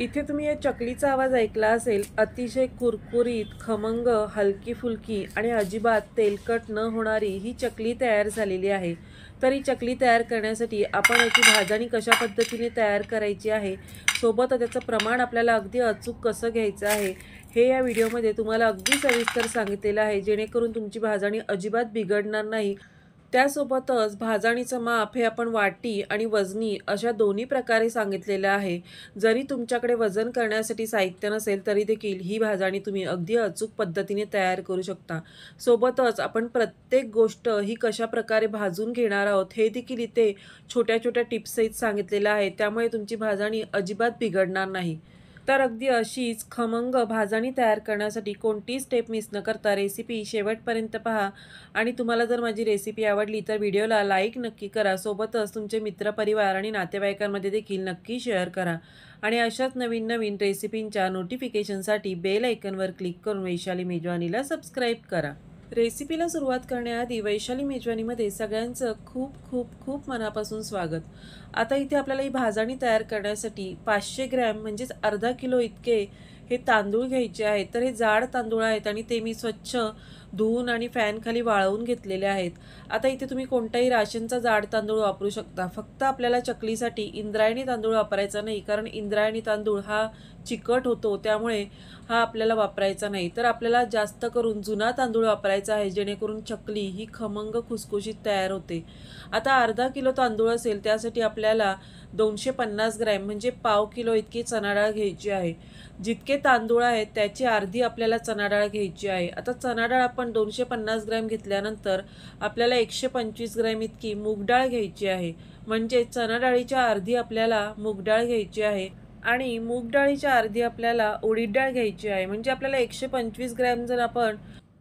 इथे तुम्ही या चकलीचा आवाज ऐकला असेल। अतिशय कुरकुरीत, खमंग, हलकी-फुलकी आणि अजिबात तेलकट न होणारी ही चकली तयार झालेली आहे। तर ही चकली तयार करण्यासाठी आपण याची भाजणी कशा पद्धतीने तयार करायची आहे, सोबत त्याचं प्रमाण आपल्याला अगदी अचूक कसं घ्यायचं आहे, हे या व्हिडिओमध्ये तुम्हाला अगदी सविस्तर सांगितलेलं आहे, जेणेकरून तुमची भाजणी अजिबात बिघडणार नाही। त्यासोबतच भाजणीचं माप हे आपण वाटी आणि वजनी अशा दोन्ही प्रकारे सांगितलेलं आहे। जरी तुमच्याकडे वजन करण्यासाठी साहित्य नसेल तरी देखील ही भाजणी तुम्ही अगदी अचूक पद्धतीने तयार करू शकता। सोबतच आपण प्रत्येक गोष्ट ही कशा प्रकारे भाजून घेणार आहोत हे देखील इथे छोट्या-छोट्या टिप्स सहित सांगितलेलं आहे। त्यामुळे तुमची भाजणी अजिबात बिघडणार नाही। तर अगदी अशीच खमंग भाजणी तयार करण्यासाठी कोणतीही स्टेप मिस न करता रेसिपी शेवटपर्यंत पहा आणि तुम्हाला जर माझी रेसिपी आवडली तर व्हिडिओला लाईक नक्की करा। सोबतच तुमचे मित्रपरिवार आणि नातेवाईकांमध्ये देखील नक्की शेअर करा आणि अशाच नवीन रेसिपींच्या नोटिफिकेशनसाठी बेल आयकॉनवर क्लिक करून वैशाली मेजवानीला सबस्क्राईब करा। रेसिपीला सुरुवात करण्याआधी वैशाली मेजवानीमध्ये सगळ्यांचं खूप खूप खूप मनापासून स्वागत। आता इथे आपल्याला ही भाजणी तयार करण्यासाठी 500 ग्रॅम म्हणजेच अर्धा किलो इतके हे तांदूळ घ्यायचे आहेत। तर हे जाड तांदूळ आहेत आणि ते मी स्वच्छ धुवून आणि फॅनखाली वाळवून घेतलेले आहेत। आता इथे तुम्ही कोणताही राशनचा जाड तांदूळ वापरू शकता। फक्त आपल्याला चकलीसाठी इंद्रायणी तांदूळ वापरायचा नाही, कारण इंद्रायणी तांदूळ हा चिकट होतो, त्यामुळे हा आपल्याला वापरायचा नाही। तर आपल्याला जास्त करून जुना तांदूळ वापरायचा आहे, जेणेकरून चकली ही खमंग खुसखुशीत तयार होते। आता अर्धा किलो तांदूळ असेल त्यासाठी आपल्याला 250 ग्रॅम म्हणजे पाव किलो इतकी चणा डाळ घ्यायची आहे। जितके तांदूळ आहेत त्याची अर्धी आपल्याला चणा डाळ घ्यायची आहे। आता चणा डाळ आपण 250 ग्रॅम घेतल्यानंतर आपल्याला 125 ग्रॅम इतकी मूग डाळ घ्यायची आहे। म्हणजे चणा डाळीच्या अर्धी आपल्याला मूग डाळ घ्यायची आहे आणि मूग डाळीच्या अर्धी आपल्याला उडीद डाळ घ्यायची आहे। म्हणजे आपल्याला 125 ग्रॅम जर आपण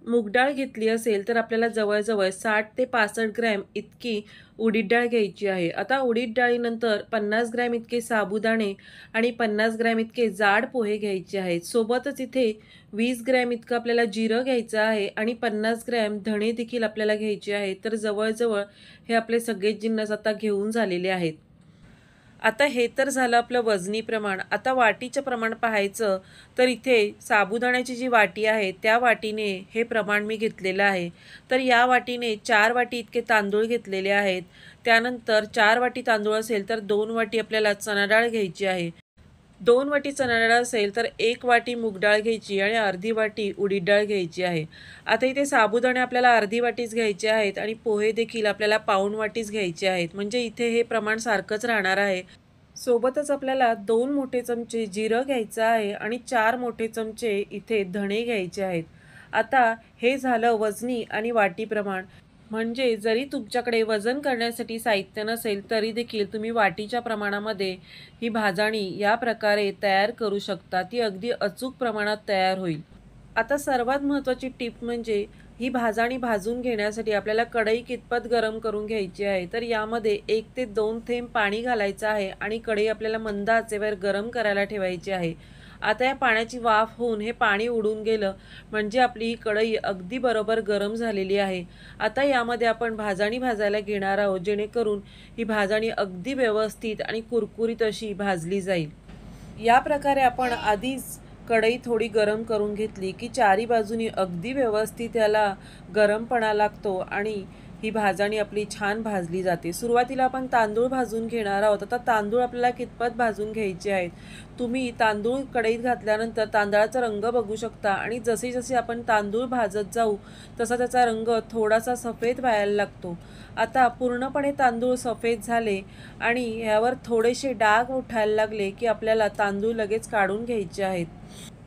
मूग डाळ घेतली असेल तर आपल्याला जवळजवळ 60 ते 65 ग्रॅम इतकी उडीद डाळ घ्यायची आहे। आता उडीद डाळीनंतर 50 ग्रॅम इतके साबुदाणे आणि 50 ग्रॅम इतके जाड पोहे घ्यायचे आहेत। सोबतच इथे 20 ग्रॅम इतकं आपल्याला जिरं घ्यायचं आहे आणि 50 ग्रॅम धणे देखील आपल्याला घ्यायचे आहेत। तर जवळजवळ हे आपले सगळेच जिन्नस आता घेऊन झालेले आहेत। आता हे तर झालं आपलं वजनी प्रमाण। आता वाटीचं प्रमाण पाहायचं तर इथे साबुदाण्याची जी वाटी आहे त्या वाटीने हे प्रमाण मी घेतलेलं आहे। तर या वाटीने 4 वाटी इतके तांदूळ घेतलेले आहेत। त्यानंतर 4 वाटी तांदूळ असेल तर 2 वाटी आपल्याला चणा डाळ घ्यायची आहे। 2 वाटी चणा डाळ असेल तर 1 वाटी मूग डाळ घ्यायची आणि अर्धी वाटी उडीद डाळ घ्यायची आहे। आता इथे साबुदाणे आपल्याला अर्धी वाटीच घ्यायचे आहेत आणि पोहे देखील आपल्याला पाऊण वाटीच घ्यायचे आहेत। म्हणजे इथे हे प्रमाण सारखंच राहणार आहे। सोबतच आपल्याला 2 मोठे चमचे जिरं घ्यायचं आहे आणि 4 मोठे चमचे इथे धणे घ्यायचे आहेत। आता हे झालं वजनी आणि वाटी प्रमाण। म्हणजे जरी तुमच्याकडे वजन करण्यासाठी साहित्य नसेल तरी देखील तुम्ही वाटीच्या प्रमाणामध्ये ही भाजणी या प्रकारे तयार करू शकता। ती अगदी अचूक प्रमाणात तयार होईल। आता सर्वात महत्त्वाची टिप म्हणजे ही भाजणी भाजून घेण्यासाठी आपल्याला कढई कितपत गरम करून घ्यायची आहे। तर यामध्ये 1 ते 2 थेंब पाणी घालायचं आहे आणि कढई आपल्याला मंद आचेवर गरम करायला ठेवायची आहे। आता या पाण्याची वाफ होऊन हे पाणी उडून गेलं म्हणजे आपली ही कढई अगदी बरोबर गरम झालेली आहे। आता यामध्ये आपण भाजणी भाजायला घेणार आहोत, जेणेकरून ही भाजणी अगदी व्यवस्थित आणि कुरकुरीत अशी भाजली जाईल। या प्रकारे आपण आधीच कढई थोडी गरम करून घेतली की चारी बाजूनी अगदी व्यवस्थित याला गरमपणा लागतो आणि ही भाजणी आपली छान भाजली जाते। सुरुवातीला आपण तांदूळ भाजून घेणार आहोत। आता तांदूळ आपल्याला कितपत भाजून घ्यायचे आहेत, तुम्ही तांदूळ कढईत घातल्यानंतर तांदळाचा रंग बघू शकता आणि जसे जसे आपण तांदूळ भाजत जाऊ तसा त्याचा रंग थोडासा सफेद व्हायला लागतो। आता पूर्णपणे तांदूळ सफेद झाले आणि ह्यावर थोडेसे डाग उठायला लागले की आपल्याला तांदूळ लगेच काढून घ्यायचे आहेत।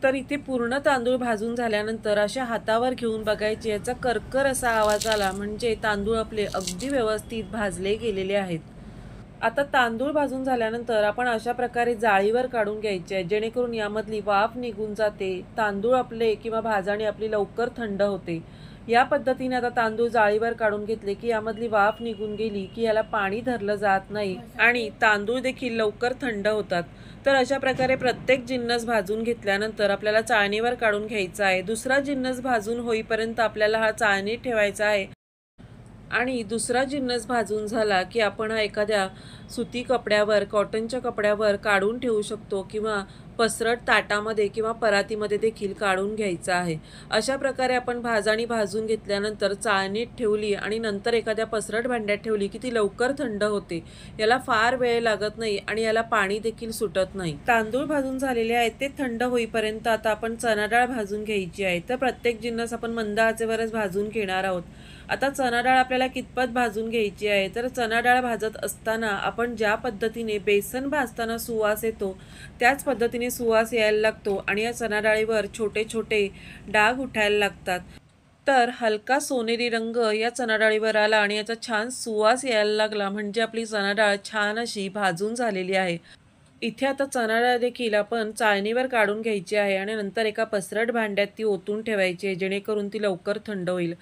तर इथे पूर्ण तांदूळ भाजून झाल्यानंतर अशा हातावर घेऊन बघायचे, याचा करकर असा आवाज आला म्हणजे तांदूळ आपले अगदी व्यवस्थित भाजले गेलेले आहेत। आता तांदूळ भाजून झाल्यानंतर आपण अशा प्रकारे जाळीवर काढून घ्यायचे आहे, जेणेकरून यामधली वाफ निघून जाते, तांदूळ आपले किंवा भाजणी आपली लवकर थंड होते। या पद्धतीने आता तांदूळ जाळीवर काढून घेतले की यामधली वाफ निघून गेली की याला पाणी धरलं जात नाही आणि तांदूळ देखील लवकर थंड होतात। तर अशा प्रकारे प्रत्येक जिन्नस भाजून घेतल्यानंतर आपल्याला चाळणीवर काढून घ्यायचा आहे। दुसरा जिन्नस भाजून होईपर्यंत आपल्याला हा चाळणीत ठेवायचा आहे। आणि दुसरा जिन्नस भाजून झाला की आपण हा एखाद्या सुती कपड्यावर, कॉटनच्या कपड्यावर काढून ठेवू शकतो किंवा पसरट ताटामध्ये किंवा परातीमध्ये देखील काढून घ्यायचा आहे. अशा प्रकारे आपण भाजणी भाजून घेतल्यानंतर चाळणीत ठेवली आणि नंतर एखाद्या पसरट भांड्यात ठेवली की ती लवकर थंड होते. याला फार वेळ लागत नाही आणि याला पाणी देखील सुटत नाही. तांदूळ भाजून झालेले आहेत ते थंड होईपर्यंत आता आपण चणा डाळ भाजून घ्यायची आहे. तर प्रत्येक जिन्नस आपण मंद आचेवरच भाजून घेणार आहोत. आता चणा डाळ आपल्याला कितपत भाजून घ्यायची आहे, तर चणा डाळ भाजत असताना आपण ज्या पद्धतीने बेसन भाजताना सुवास येतो त्याच पद्धतीने सुवास यायला लागतो आणि या चणा डाळीवर छोटे छोटे डाग उठायला लागतात. तर हलका सोनेरी रंग या चणा डाळीवर आला आणि याचा छान सुवास यायला लागला म्हणजे आपली चणा डाळ छान अशी भाजून झालेली आहे. इथे आता चणा डाळ देखील आपण चाळणीवर काढून घ्यायची आहे आणि नंतर एका पसरट भांड्यात ती ओतून ठेवायची आहे जेणेकरून ती लवकर थंड होईल.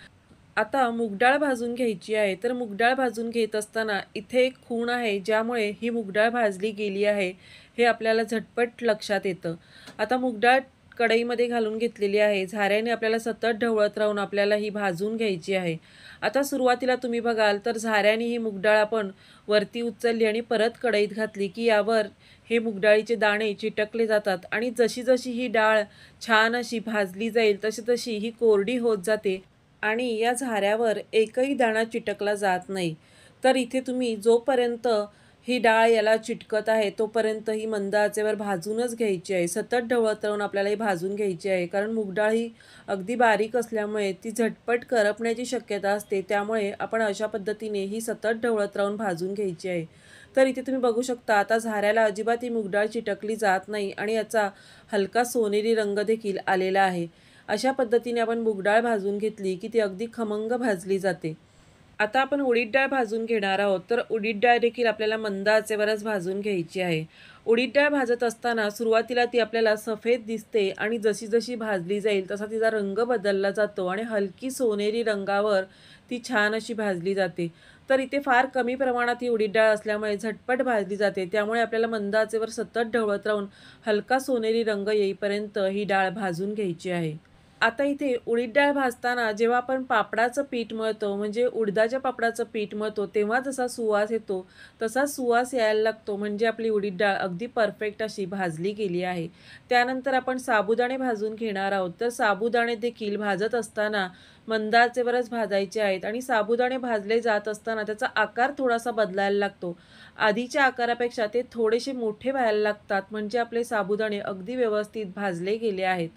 आता मूगडाळ भाजून घ्यायची आहे. तर मूगडाळ भाजून घेत असताना इथे एक खूण आहे ज्यामुळे ही मूगडाळ भाजली गेली आहे हे आपल्याला झटपट लक्षात येतं. आता मूगडाळ कढईमध्ये घालून घेतलेली आहे. झाऱ्याने आपल्याला सतत ढवळत राहून आपल्याला ही भाजून घ्यायची आहे. आता सुरुवातीला तुम्ही बघाल तर झाऱ्याने ही मूगडाळ आपण वरती उचलली आणि परत कढईत घातली की यावर हे मूगडाळीचे दाणे चिटकले जातात आणि जशी जशी ही डाळ छान अशी भाजली जाईल तशी तशी ही कोरडी होत जाते आणि या झाऱ्यावर एकही दाणा चिटकला जात नाही. तर इथे तुम्ही जोपर्यंत ही डाळ याला चिटकत आहे तोपर्यंत ही मंद आचेवर भाजूनच घ्यायची आहे. सतत ढवळत राहून आपल्याला ही भाजून घ्यायची आहे कारण मूगडाळ ही अगदी बारीक असल्यामुळे ती झटपट करपण्याची शक्यता असते. त्यामुळे आपण अशा पद्धतीने ही सतत ढवळत राहून भाजून घ्यायची आहे. तर इथे तुम्ही बघू शकता आता झाऱ्याला अजिबात ही मूगडाळ चिटकली जात नाही आणि याचा हलका सोनेरी रंग देखील आलेला आहे. अशा पद्धतीने आपण मूगडाळ भाजून घेतली की ती अगदी खमंग भाजली जाते. आता आपण उडीद डाळ भाजून घेणार आहोत. तर उडीद डाळ देखील आपल्याला मंद आचेवरच भाजून घ्यायची आहे. उडीद डाळ भाजत असताना सुरुवातीला ती आपल्याला सफेद दिसते आणि जशी जशी भाजली जाईल तसा तिचा रंग बदलला जातो आणि हलकी सोनेरी रंगावर ती छान अशी भाजली जाते. तर इथे फार कमी प्रमाणात ही उडीद डाळ असल्यामुळे झटपट भाजली जाते. त्यामुळे आपल्याला मंद आचेवर सतत ढवळत राहून हलका सोनेरी रंग येईपर्यंत ही डाळ भाजून घ्यायची आहे. आता इथे उडीद डाळ भाजताना जेव्हा आपण पापडाचं पीठ मळतो म्हणजे उडदाच्या पापडाचं पीठ मळतो तेव्हा जसा सुवास येतो तसा सुवास यायला लागतो म्हणजे आपली उडीद डाळ अगदी परफेक्ट अशी भाजली गेली आहे. त्यानंतर आपण साबुदाणे भाजून घेणार आहोत. तर साबुदाणे देखील भाजत असताना मंद आचेवरच भाजायचे आहेत आणि साबुदाणे भाजले जात असताना त्याचा आकार थोडासा बदलायला लागतो. आधीच्या आकारापेक्षा ते थोडेसे मोठे व्हायला लागतात म्हणजे आपले साबुदाणे अगदी व्यवस्थित भाजले गेले आहेत.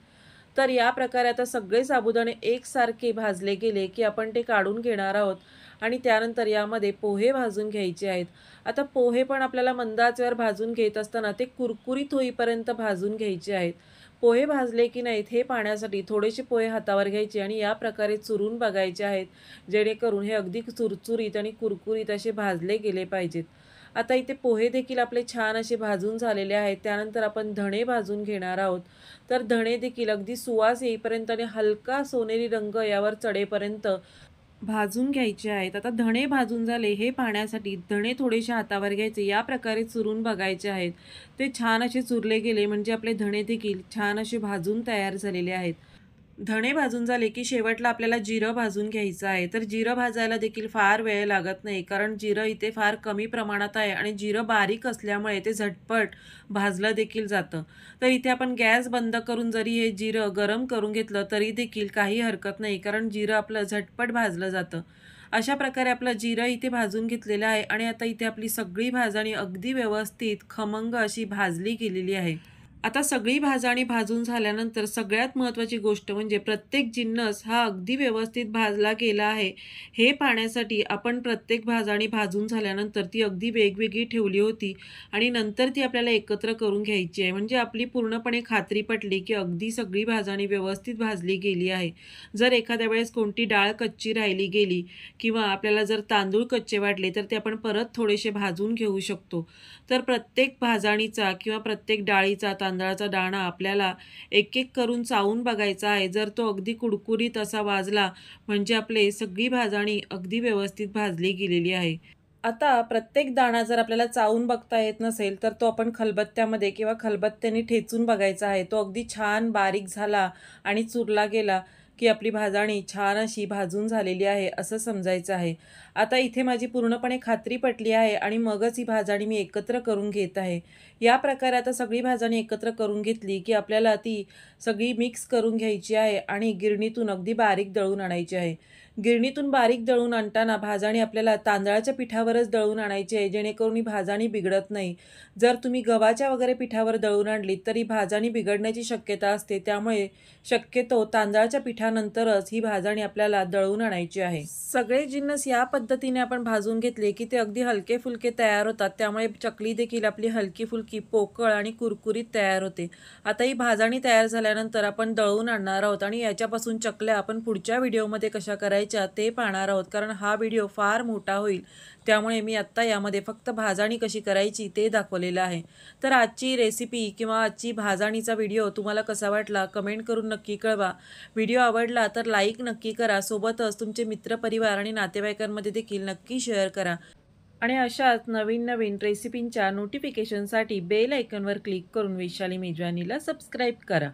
तर या प्रकारे आता सगळे साबुदाणे एकसारखे भाजले गेले की आपण ते काढून घेणार आहोत आणि त्यानंतर यामध्ये पोहे भाजून घ्यायचे आहेत. आता पोहे पण आपल्याला मंद आचेवर भाजून घेत असताना ते कुरकुरीत होईपर्यंत भाजून घ्यायचे आहेत. पोहे भाजले की नाहीत हे पाहण्यासाठी थोडेसे पोहे हातावर घ्यायचे आणि या प्रकारे चुरून बघायचे आहेत जेणेकरून हे अगदी चुरचुरीत आणि कुरकुरीत असे भाजले गेले पाहिजेत. आता इथे पोहे देखील आपले छान असे भाजून झालेले आहेत. त्यानंतर आपण धणे भाजून घेणार आहोत. तर धणे देखील अगदी सुवास येईपर्यंत आणि हलका सोनेरी रंग यावर चढेपर्यंत भाजून घ्यायचे आहेत. आता धणे भाजून झाले हे पाहण्यासाठी धणे थोडेसे हातावर घ्यायचे या प्रकारे चुरून बघायचे आहेत. ते छान असे चुरले गेले म्हणजे आपले धणे देखील छान असे भाजून तयार झालेले आहेत. धणे भाजून झाले की शेवटला आपल्याला जिरं भाजून घ्यायचं आहे. तर जिरं भाजायला देखील फार वेळ लागत नाही कारण जिरं इथे फार कमी प्रमाणात आहे आणि जिरं बारीक असल्यामुळे ते झटपट भाजलं देखील जातं. तर इथे आपण गॅस बंद करून जरी हे जिरं गरम करून घेतलं तरी देखील काही हरकत नाही कारण जिरं आपलं झटपट भाजलं जातं. अशा प्रकारे आपलं जिरं इथे भाजून घेतलेलं आहे आणि आता इथे आपली सगळी भाजणी अगदी व्यवस्थित खमंग अशी भाजली गेलेली आहे. आता सगळी भाजणी भाजून झाल्यानंतर सगळ्यात महत्त्वाची गोष्ट म्हणजे प्रत्येक जिन्नस हा अगदी व्यवस्थित भाजला गेला आहे हे पाहण्यासाठी आपण प्रत्येक भाजणी भाजून झाल्यानंतर ती अगदी वेगवेगळी ठेवली होती आणि नंतर ती आपल्याला एकत्र करून घ्यायची आहे म्हणजे आपली पूर्णपणे खात्री पटली की अगदी सगळी भाजणी व्यवस्थित भाजली गेली आहे. जर एखाद्या वेळेस कोणती डाळ कच्ची राहिली गेली किंवा आपल्याला जर तांदूळ कच्चे वाटले तर ते आपण परत थोडेसे भाजून घेऊ शकतो. तर प्रत्येक भाजणीचा किंवा प्रत्येक डाळीचा तांदळाचा दाणा आपल्याला एक एक करून चावून बघायचा आहे. जर तो अगदी कुडकुडीत असा वाजला म्हणजे आपले सगळी भाजणी अगदी व्यवस्थित भाजली गेलेली आहे. आता प्रत्येक दाणा जर आपल्याला चावून बघता येत नसेल तर तो आपण खलबत्त्यामध्ये किंवा खलबत्त्याने ठेचून बघायचा आहे. तो अगदी छान बारीक झाला आणि चुरला गेला की आपली भाजाणी छान अशी भाजून झालेली आहे असं समजायचं आहे. आता इथे माझी पूर्णपणे खात्री पटली आहे आणि मगच ही भाजाणी मी एकत्र करून घेत आहे. या प्रकारे आता सगळी भाजाणी एकत्र करून घेतली की आपल्याला ती सगळी मिक्स करून घ्यायची आहे आणि गिरणीतून अगदी बारीक दळून आणायची आहे. गिरणीतून बारीक दळून आणताना भाजाणी आपल्याला तांदळाच्या पिठावरच दळून आणायची आहे, जेणेकरून ही भाजाणी बिघडत नाही. जर तुम्ही गव्हाच्या वगैरे पिठावर दळून आणली तरी भाजाणी बिघडण्याची शक्यता असते. त्यामुळे शक्यतो तांदळाच्या पिठानंतरच ही भाजाणी आपल्याला दळून आणायची आहे. सगळे जिन्नस या पद्धतीने आपण भाजून घेतले की ते अगदी हलके फुलके तयार होतात. त्यामुळे चकली देखील आपली हलकी फुलकी पोकळ आणि कुरकुरीत तयार होते. आता ही भाजाणी तयार झाल्यानंतर आपण दळून आणणार आहोत आणि याच्यापासून चकल्या आपण पुढच्या व्हिडिओमध्ये कशा करायच्या ते पाहणार आहोत, कारण हा व्हिडिओ फार मोठा होईल. त्यामुळे मी आत्ता यामध्ये फक्त भाजाणी कशी करायची ते दाखवलेलं आहे. तर आजची रेसिपी किंवा आजची भाजाणीचा व्हिडिओ तुम्हाला कसा वाटला कमेंट करून नक्की कळवा. व्हिडिओ आवडला तर लाईक नक्की करा. सोबतच तुमचे मित्रपरिवार आणि नातेवाईकांमध्ये देखील नक्की शेअर करा. आणि अशाच नवीन नवीन रेसिपींच्या नोटिफिकेशनसाठी बेल आयकॉनवर क्लिक करून वैशाली मेजवानीला सबस्क्राईब करा.